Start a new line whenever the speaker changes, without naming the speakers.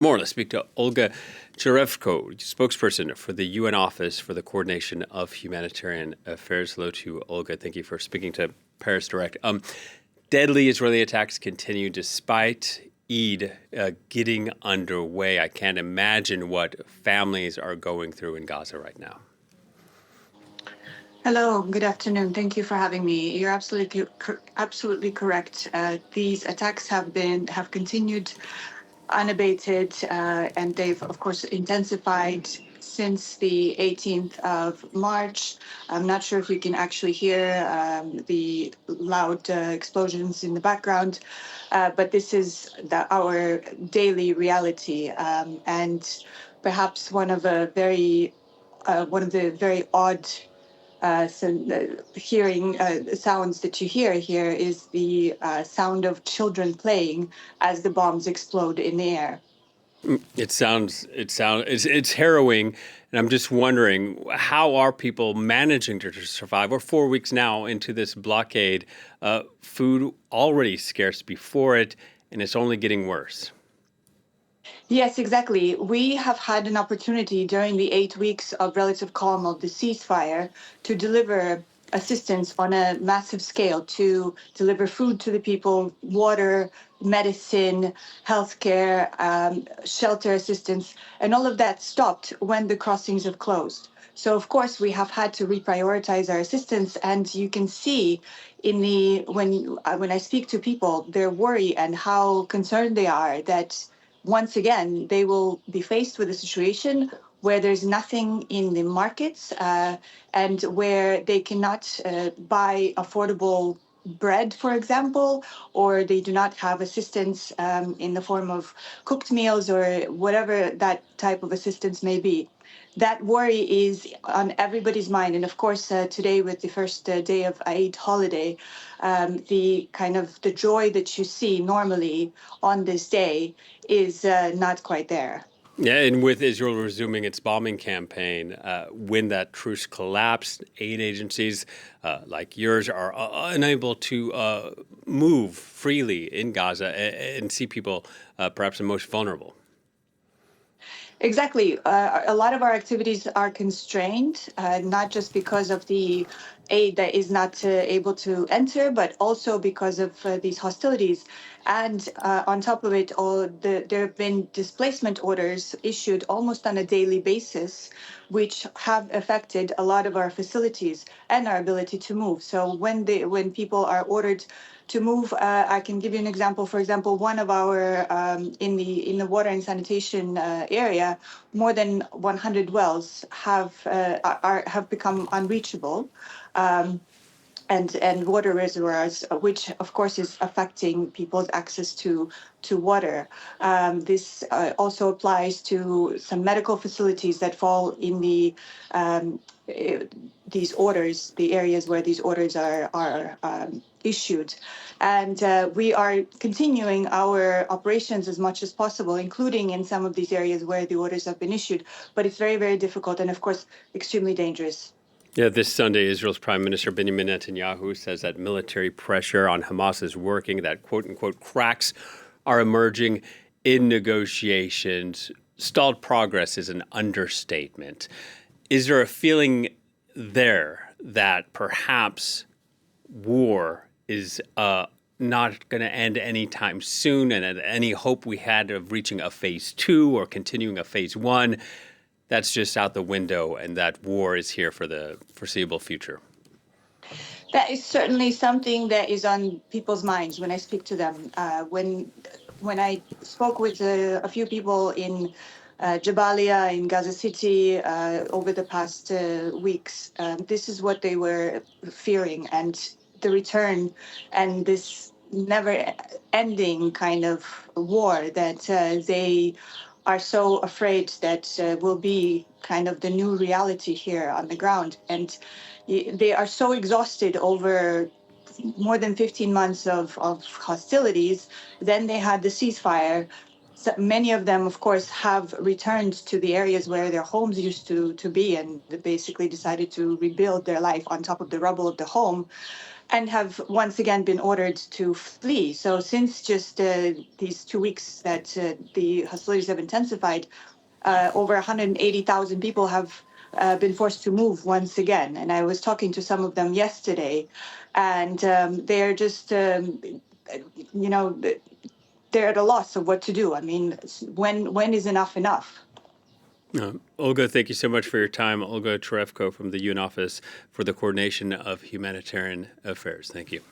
More. Let's speak to Olga Cherevko, spokesperson for the UN Office for the Coordination of Humanitarian Affairs. Hello to Olga. Thank you for speaking to Paris Direct. Deadly Israeli attacks continue despite Eid getting underway. I can't imagine what families are going through in Gaza right now.
Hello, good afternoon. Thank you for having me. You're absolutely correct. These attacks have continued unabated, and they've of course intensified since the 18th of March. I'm not sure if you can actually hear the loud explosions in the background, but this is our daily reality, and perhaps one of the very odd hearing sounds that you hear here is the sound of children playing as the bombs explode in the air.
It's harrowing, and I'm just wondering, how are people managing to survive? We're 4 weeks now into this blockade. Food already scarce before it, and it's only getting worse.
Yes, exactly. We have had an opportunity during the 8 weeks of relative calm of the ceasefire to deliver assistance on a massive scale, to deliver food to the people, water, medicine, healthcare, shelter assistance, and all of that stopped when the crossings have closed. So of course we have had to reprioritize our assistance, and you can see in the when I speak to people, their worry and how concerned they are that once again, they will be faced with a situation where there's nothing in the markets, and where they cannot buy affordable bread, for example, or they do not have assistance in the form of cooked meals or whatever that type of assistance may be. That worry is on everybody's mind. And of course, today with the first day of Eid holiday, the joy that you see normally on this day is not quite there.
Yeah, and with Israel resuming its bombing campaign, when that truce collapsed, aid agencies like yours are unable to move freely in Gaza and see people perhaps the most vulnerable.
Exactly. A lot of our activities are constrained, not just because of the aid that is not able to enter, but also because of these hostilities. And on top of it, there have been displacement orders issued almost on a daily basis, which have affected a lot of our facilities and our ability to move. So when people are ordered to move, I can give you an example. For example, one of our in the water and sanitation area, more than 100 wells have become unreachable. And water reservoirs, which of course is affecting people's access to water. This also applies to some medical facilities that fall in these orders, the areas where these orders are issued. And we are continuing our operations as much as possible, including in some of these areas where the orders have been issued. But it's very, very difficult and, of course, extremely dangerous.
Yeah, this Sunday, Israel's Prime Minister Benjamin Netanyahu says that military pressure on Hamas is working, that quote-unquote cracks are emerging in negotiations. Stalled progress is an understatement. Is there a feeling there that perhaps war is not going to end anytime soon, and any hope we had of reaching a phase 2 or continuing a phase 1, that's just out the window, and that war is here for the foreseeable future?
That is certainly something that is on people's minds when I speak to them. When I spoke with a few people in Jabalia, in Gaza City, over the past weeks, this is what they were fearing, and the return and this never-ending kind of war that they are so afraid that will be kind of the new reality here on the ground. And they are so exhausted over more than 15 months of hostilities. Then they had the ceasefire. So many of them, of course, have returned to the areas where their homes used to be, and they basically decided to rebuild their life on top of the rubble of the home. and have once again been ordered to flee. So since just these 2 weeks that the hostilities have intensified, over 180,000 people have been forced to move once again. And I was talking to some of them yesterday, and they're just, you know, they're at a loss of what to do. I mean, when is enough enough?
Olga, thank you so much for your time. Olga Cherevko from the UN Office for the Coordination of Humanitarian Affairs. Thank you.